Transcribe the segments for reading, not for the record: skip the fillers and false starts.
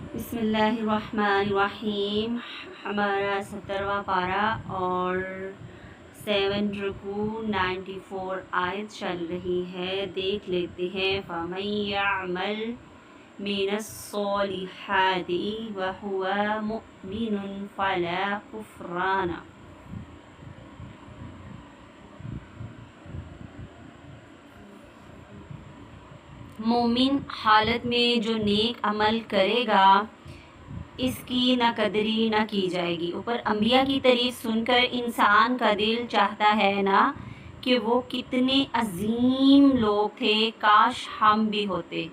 بسم اللہ الرحمن الرحیم. ہمارا 17واں پارہ اور 7 رکوع 94 آیت چل رہی ہے. دیکھ لیتے ہیں. فَمَن يَعْمَلْ مِنَ الصَّالِحَاتِ وَهُوَ مُؤْمِنٌ فَلَا كُفْرَانَ. مومن حالت میں جو نیک عمل کرے گا اس کی نہ قدری نہ کی جائے گی. اوپر انبیاء کی تعریف سن کر انسان کا دل چاہتا ہے نا کہ وہ کتنے عظیم لوگ تھے، کاش ہم بھی ہوتے.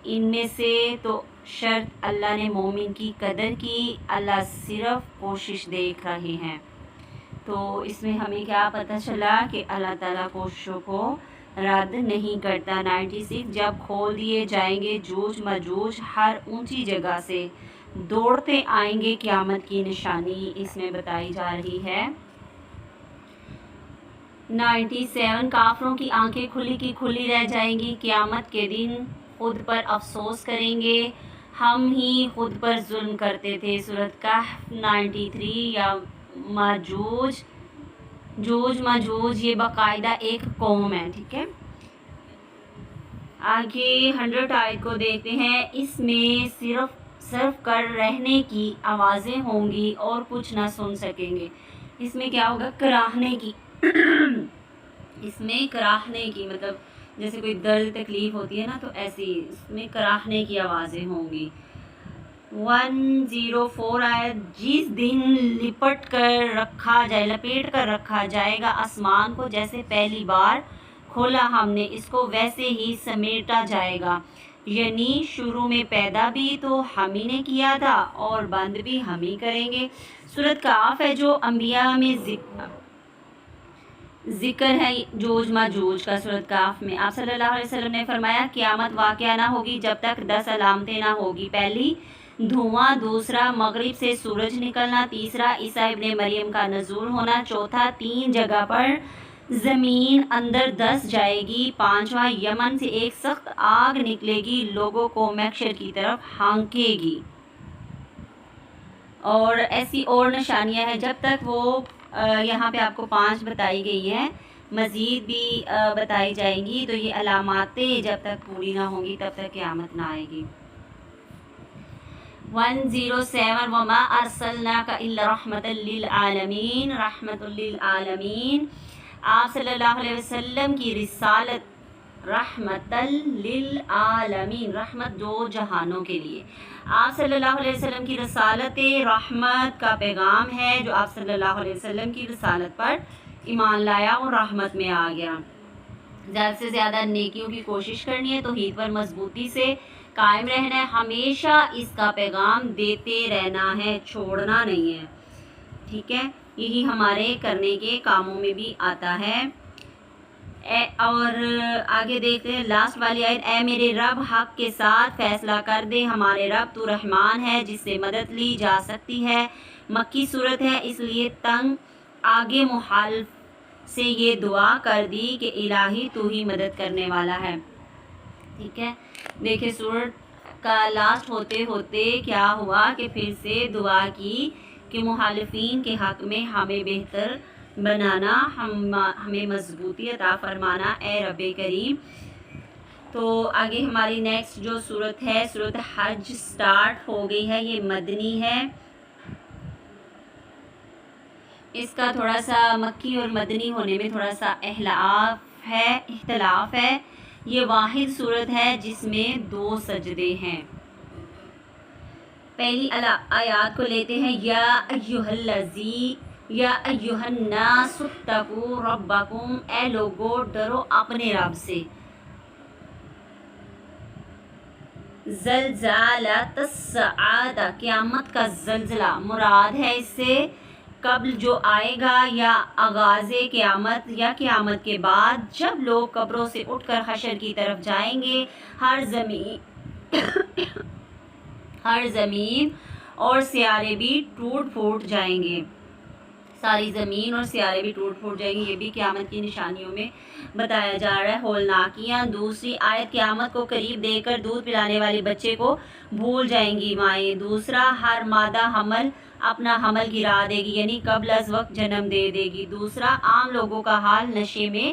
ان میں سے تو شرط اللہ نے مومن کی قدر کی. اللہ صرف کوشش دیکھ رہے ہیں. تو اس میں ہمیں کیا پتہ چلا کہ اللہ تعالیٰ کوششوں کو رد نہیں کرتا. 96 جب کھول دیے جائیں گے جوج مجوج ہر اونچی جگہ سے دوڑتے آئیں گے. قیامت کی نشانی اس میں بتائی جا رہی ہے. 97 کافروں کی آنکھیں کھلی کی کھلی رہ جائیں گی. قیامت کے دن خود پر افسوس کریں گے، ہم ہی خود پر ظلم کرتے تھے. سورۃ کہف 93. یا جوج ماجوج یہ باقاعدہ ایک قوم ہے. ٹھیک ہے، آگے 100 آیت کو دیکھتے ہیں. اس میں صرف کر رہنے کی آوازیں ہوں گی اور کچھ نہ سن سکیں گے. اس میں کیا ہوگا؟ کراہنے کی اس میں کراہنے کی مطلب جیسے کوئی درد تکلیف ہوتی ہے نا، تو ایسی اس میں کراہنے کی آوازیں ہوں گی. 104 آیت. جس دن لپیٹ کر رکھا جائے گا آسمان کو جیسے پہلی بار کھولا ہم نے، اس کو ویسے ہی سمیٹا جائے گا. یعنی شروع میں پیدا بھی تو ہم ہی نے کیا تھا اور بند بھی ہم ہی کریں گے. سورۃ کہف ہے جو انبیاء میں ذکر ہے جوج ماجوج کا. سورۃ کہف میں آپ صلی اللہ علیہ وسلم نے فرمایا قیامت واقعہ نہ ہوگی جب تک 10 علامتیں نہ ہوگی. پہلی دھواں، دوسرا مغرب سے سورج نکلنا، تیسرا عیسیٰ ابن مریم کا نزول ہونا، چوتھا 3 جگہ پر زمین اندر دس جائے گی، پانچواں یمن سے ایک سخت آگ نکلے گی، لوگوں کو محشر کی طرف ہانکے گی. اور ایسی اور نشانیاں ہیں جب تک وہ یہاں پہ آپ کو 5 بتائی گئی ہیں، مزید بھی بتائی جائیں گی. تو یہ علاماتیں جب تک پوری نہ ہوں گی تب تک قیامت نہ آئے گی. 107 وما ارسلناک الا رحمۃ للعالمین. رحمۃ للعالمین آپ صلی اللہ علیہ وسلم کی رسالت رحمت للعالمین، رحمت دو جہانوں کے لیے. آپ صلی اللہ علیہ وسلم کی رسالت رحمت کا پیغام ہے جو آپ صلی اللہ علیہ وسلم کی رسالت پر ایمان لایا اور رحمت میں آ گیا. زیادہ سے زیادہ نیکیوں کی کوشش کرنی ہے، توحید پر مضبوطی سے قائم رہنا ہے، ہمیشہ اس کا پیغام دیتے رہنا ہے، چھوڑنا نہیں ہے. ٹھیک ہے، یہی ہمارے کرنے کے کاموں میں بھی آتا ہے. اور آگے دیکھتے ہیں لاسٹ والی آیت. اے میرے رب حق کے ساتھ فیصلہ کر دے، ہمارے رب تو رحمان ہے جس سے مدد لی جا سکتی ہے. مکی صورت ہے اس لیے تنگ آگے مخالف سے یہ دعا کر دی کہ الہی تو ہی مدد کرنے والا ہے. ٹھیک ہے، دیکھیں سورت کا لاسٹ ہوتے ہوتے کیا ہوا کہ پھر سے دعا کی کہ محالفین کے حق میں ہمیں بہتر بنانا، ہمیں مضبوطی عطا فرمانا اے رب کریم. تو آگے ہماری نیکسٹ جو سورت ہے سورت حج سٹارٹ ہو گئی ہے. یہ مدنی ہے. اس کا تھوڑا سا مکی اور مدنی ہونے میں تھوڑا سا اختلاف ہے. یہ واحد صورت ہے جس میں 2 سجدے ہیں. پہلی آیات کو لیتے ہیں. یا ایھا الناس اتقوا ربکم، اے لوگو ڈرو اپنے رب سے. زلزلۃ الساعۃ، قیامت کا زلزلہ مراد ہے اس سے قبل جو آئے گا یا آغاز قیامت یا قیامت کے بعد جب لوگ قبروں سے اٹھ کر حشر کی طرف جائیں گے. ہر زمین اور سیارے بھی ٹوٹ پھوٹ جائیں گے. ساری زمین اور سیارے بھی ٹوٹ پھوٹ جائیں گی، یہ بھی قیامت کی نشانیوں میں بتایا جا رہا ہے۔ ہولناکیاں، دوسری آیت قیامت کو قریب دے کر دودھ پلانے والے بچے کو بھول جائیں گی مائیں۔ دوسرا، ہر مادہ حمل اپنا حمل گرا دے گی، یعنی قبل از وقت جنم دے دے گی۔ دوسرا، عام لوگوں کا حال نشے میں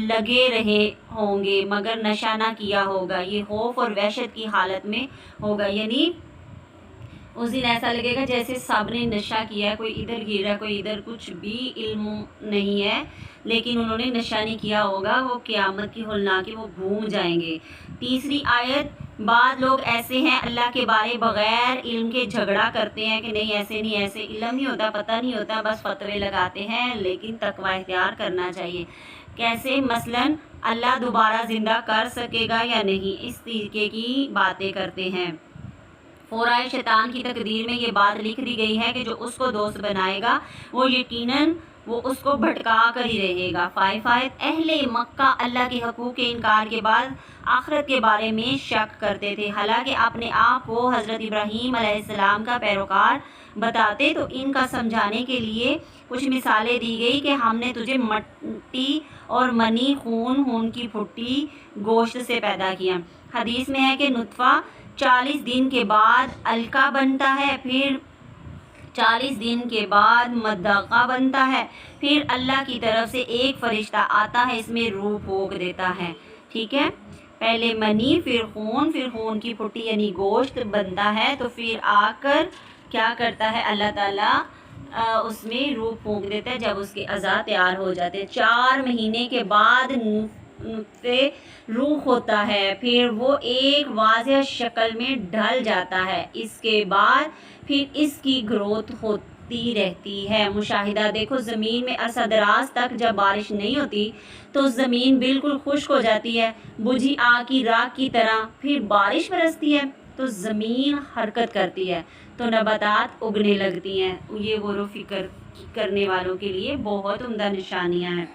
لگے رہے ہوں گے مگر نشہ نہ کیا ہوگا، یہ خوف اور وحشت کی حالت میں ہوگا، یعنی اس دن ایسا لگے گا جیسے سب نے نشہ کیا ہے، کوئی ادھر گر رہا ہے کوئی ادھر، کچھ بھی علم نہیں ہے لیکن انہوں نے نشہ نہیں کیا ہوگا، وہ قیامت کی ہولناکی وہ گھوم جائیں گے۔ تیسری آیت، بعض لوگ ایسے ہیں اللہ کے بارے بغیر علم کے جھگڑا کرتے ہیں کہ نہیں ایسے نہیں، ایسے علم نہیں ہوتا، پتہ نہیں ہوتا، بس فتوے لگاتے ہیں، لیکن تقوی اختیار کرنا چاہیے۔ کیسے؟ مثلاً اللہ دوبارہ زندہ کر سکے گا یا نہیں، اس طریقے کی باتیں کرتے ہیں۔ فورائے شیطان کی تقدیر میں یہ بات لکھ دی گئی ہے کہ جو اس کو دوست بنائے گا وہ یقیناً وہ اس کو بھٹکا کر ہی رہے گا۔ 5 آیت، اہل مکہ اللہ کے حقوق کے انکار کے بعد آخرت کے بارے میں شک کرتے تھے، حالانکہ اپنے آپ کو حضرت ابراہیم علیہ السلام کا پیروکار بتاتے، تو ان کا سمجھانے کے لیے کچھ مثالیں دی گئی کہ ہم نے تجھے مٹی اور منی، خون کی پھٹی گوشت سے پیدا کیا۔ حدیث میں ہے کہ نطفہ 40 دن کے بعد علقہ بنتا ہے، پھر 40 دن کے بعد مضغہ بنتا ہے، پھر اللہ کی طرف سے ایک فرشتہ آتا ہے، اس میں روح پھونک دیتا ہے، ٹھیک ہے، پہلے منی، پھر خون کی پھٹی یعنی گوشت بنتا ہے، تو پھر آ کر کیا کرتا ہے اللہ تعالیٰ اس میں روح پھونک دیتا ہے جب اس کے اعضاء تیار ہو جاتے ہیں۔ 4 مہینے کے بعد نطفے روح ہوتا ہے، پھر وہ ایک واضح شکل میں ڈھل جاتا ہے، اس کے بعد پھر اس کی گروتھ ہوتی رہتی ہے۔ مشاہدہ دیکھو، زمین میں عرصہ دراز تک جب بارش نہیں ہوتی تو زمین بالکل خشک ہو جاتی ہے، بجھی آگ کی راکھ کی طرح، پھر بارش برستی ہے تو زمین حرکت کرتی ہے تو نباتات اگنے لگتی ہیں۔ یہ غور و فکر کرنے والوں کے لیے بہت عمدہ نشانیاں ہیں۔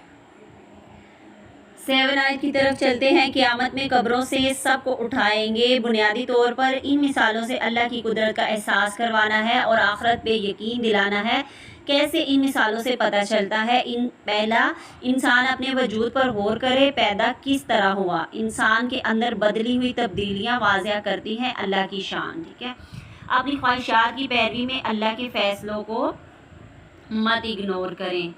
7 آیت کی طرف چلتے ہیں۔ قیامت میں قبروں سے سب کو اٹھائیں گے، بنیادی طور پر ان مثالوں سے اللہ کی قدرت کا احساس کروانا ہے اور آخرت پہ یقین دلانا ہے۔ کیسے ان مثالوں سے پتہ چلتا ہے؟ پہلا، انسان اپنے وجود پر غور کرے، پیدا کس طرح ہوا، انسان کے اندر بدلی ہوئی تبدیلیاں واضح کرتی ہیں اللہ کی شان، ٹھیک ہے۔ اپنی خواہشات کی پیروی میں اللہ کے فیصلوں کو مت اگنور کریں۔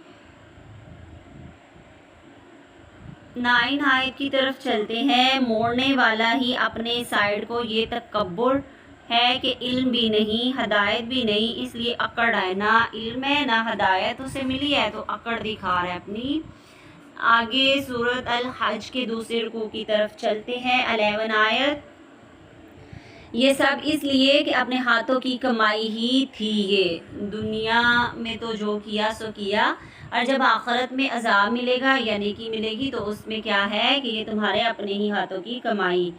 9 آیت کی طرف چلتے ہیں۔ موڑنے والا ہی اپنے سائڈ کو یہ تکبر ہے کہ علم بھی نہیں، ہدایت بھی نہیں، اس لیے اکڑ ہے، نہ علم ہے نہ ہدایت اسے ملی ہے تو اکڑ دکھا رہا ہے اپنی۔ آگے سورۃ الحج کے دوسرے رکوع کی طرف چلتے ہیں۔ 11 آیت، یہ سب اس لیے کہ اپنے ہاتھوں کی کمائی ہی تھی، یہ دنیا میں تو جو کیا سو کیا، اور جب آخرت میں عذاب ملے گا یا نیکی ملے گی تو اس میں کیا ہے کہ یہ تمہارے اپنے ہی ہاتھوں کی کمائی۔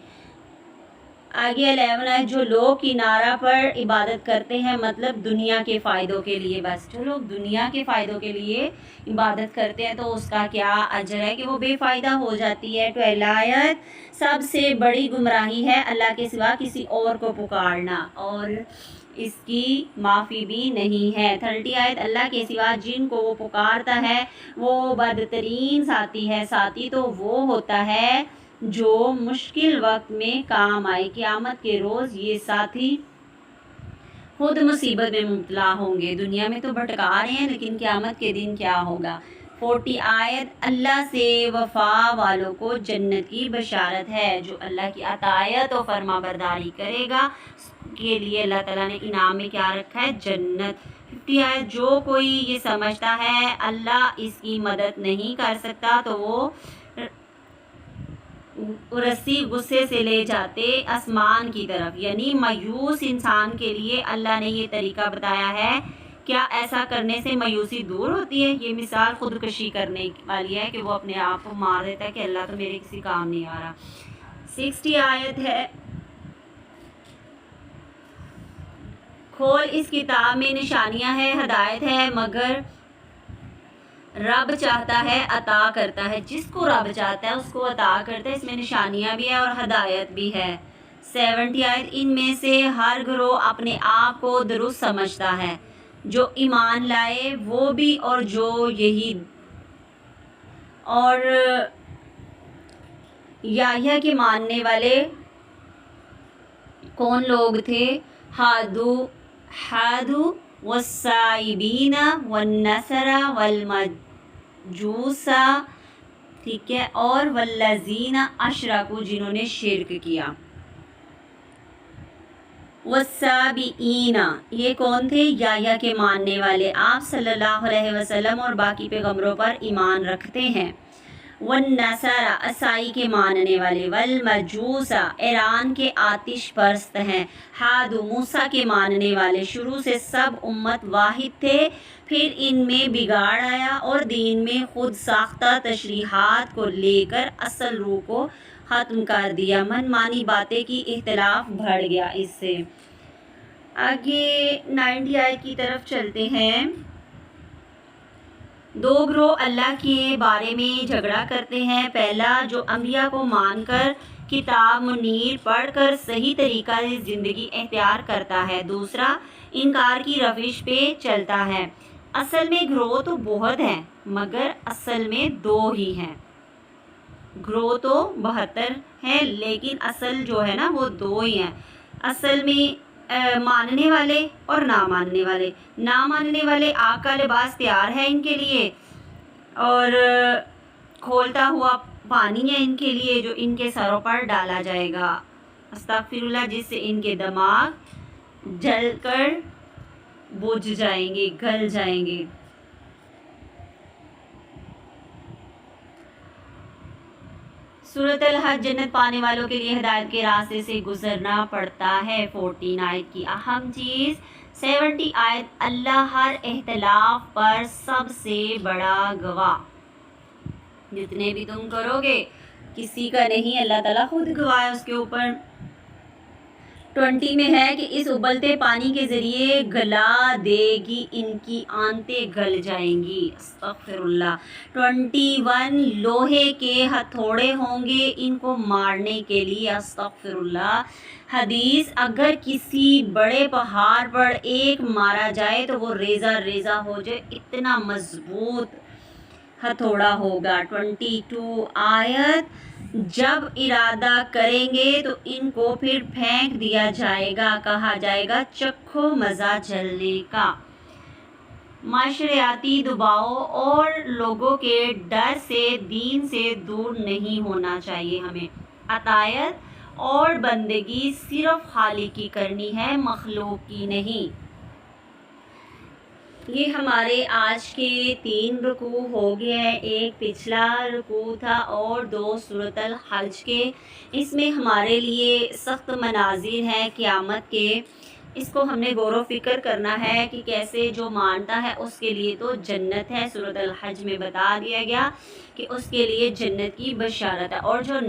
آگے 11 ہے، جو لوگ کنارہ پر عبادت کرتے ہیں، مطلب دنیا کے فائدوں کے لیے، بس جو لوگ دنیا کے فائدوں کے لیے عبادت کرتے ہیں تو اس کا کیا اجر ہے کہ وہ بے فائدہ ہو جاتی ہے۔ 12 آیت، سب سے بڑی گمراہی ہے اللہ کے سوا کسی اور کو پکارنا اور اس کی معافی بھی نہیں ہے۔ 30 آیت، اللہ کے سوا جن کو وہ پکارتا ہے وہ بدترین ساتھی ہے، ساتھی تو وہ ہوتا ہے جو مشکل وقت میں کام آئے، قیامت کے روز یہ ساتھی خود مصیبت میں مبتلا ہوں گے، دنیا میں تو بھٹکا رہے ہیں لیکن قیامت کے دن کیا ہوگا۔ 40 آیت، اللہ سے وفا والوں کو جنت کی بشارت ہے، جو اللہ کی اطاعت و فرما برداری کرے گا کے لیے اللہ تعالیٰ نے انعام میں کیا رکھا ہے؟ جنت۔ 50 آیت، جو کوئی یہ سمجھتا ہے اللہ اس کی مدد نہیں کر سکتا تو وہ رسی غصے سے لے جاتے آسمان کی طرف، یعنی مایوس انسان کے لیے اللہ نے یہ طریقہ بتایا ہے۔ کیا ایسا کرنے سے مایوسی دور ہوتی ہے؟ یہ مثال خودکشی کرنے والی ہے کہ وہ اپنے آپ کو مار دیتا ہے کہ اللہ تو میرے کسی کام نہیں آ رہا۔ 60 آیت ہے، کھول اس کتاب میں نشانیاں ہیں، ہدایت ہے، مگر رب چاہتا ہے عطا کرتا ہے، جس کو رب چاہتا ہے اس کو عطا کرتا ہے، اس میں نشانیاں بھی ہیں اور ہدایت بھی ہے۔ 70 آیت، ان میں سے ہر گروہ اپنے آپ کو درست سمجھتا ہے، جو ایمان لائے وہ بھی اور جو یہی، اور یحییٰ کے ماننے والے کون لوگ تھے؟ ہادو والسائبین والنصارى والمجوس، ٹھیک ہے، اور والذین اشرکوا، جنہوں نے شرک کیا۔ والسابئین، یہ کون تھے؟ یحییٰ کے ماننے والے، آپ صلی اللہ علیہ وسلم اور باقی پیغمبروں پر ایمان رکھتے ہیں۔ والنصارى، عیسائی کے ماننے والے۔ والمجوس، ایران کے آتش پرست ہیں۔ ہادو، موسیٰ کے ماننے والے۔ شروع سے سب امت واحد تھے، پھر ان میں بگاڑ آیا اور دین میں خود ساختہ تشریحات کو لے کر اصل روح کو ختم کر دیا، من مانی باتیں کی، اختلاف بڑھ گیا اس سے۔ آگے 90 آیت کی طرف چلتے ہیں۔ دو گروہ اللہ کے بارے میں جھگڑا کرتے ہیں، پہلا جو انبیاء کو مان کر کتاب منیر پڑھ کر صحیح طریقہ سے زندگی اختیار کرتا ہے، دوسرا انکار کی روش پہ چلتا ہے۔ اصل میں گروہ تو بہت ہیں مگر اصل میں دو ہی ہیں، گروہ تو 72 ہیں لیکن اصل جو ہے نا وہ دو ہی ہیں۔ اصل میں ماننے والے اور نہ ماننے والے۔ نہ ماننے والے آگ کا لباس تیار ہے ان کے لیے اور کھولتا ہوا پانی ہے ان کے لیے جو ان کے سروں پر ڈالا جائے گا، استغفر اللہ، جس سے ان کے دماغ جل کر بجھ جائیں گے، گل جائیں گے۔ سورۃ الحج جنت پانے والوں کے لیے ہدایت کے راستے سے گزرنا پڑتا ہے۔ 14 آیت کی اہم چیز۔ 70 آیت، اللہ ہر اختلاف پر سب سے بڑا گواہ، جتنے بھی تم کرو گے کسی کا نہیں، اللہ تعالیٰ خود گواہ ہے اس کے اوپر۔ 20 میں ہے کہ اس ابلتے پانی کے ذریعے گلا دے گی، ان کی آنتیں گل جائیں گی، استغفر اللہ۔ 21 لوہے کے ہتھوڑے ہوں گے ان کو مارنے کے لیے، استغفر اللہ۔ حدیث، اگر کسی بڑے پہاڑ پر ایک مارا جائے تو وہ ریزہ ریزہ ہو جائے، اتنا مضبوط ہتھوڑا ہوگا۔ 22 آیت، جب ارادہ کریں گے تو ان کو پھر پھینک دیا جائے گا، کہا جائے گا چکھو مزہ جلنے کا۔ معاشرتی دباؤ اور لوگوں کے ڈر سے دین سے دور نہیں ہونا چاہیے ہمیں۔ اطاعت اور بندگی صرف خالق کی کرنی ہے، مخلوق کی نہیں۔ یہ ہمارے آج کے 3 رکوع ہو گئے ہیں، ایک پچھلا رکوع تھا اور 2 سورۃ الحج کے۔ اس میں ہمارے لیے سخت مناظر ہیں قیامت کے، اس کو ہم نے غور و فکر کرنا ہے کہ کیسے جو مانتا ہے اس کے لیے تو جنت ہے۔ سورۃ الحج میں بتا دیا گیا کہ اس کے لیے جنت کی بشارت ہے، اور جو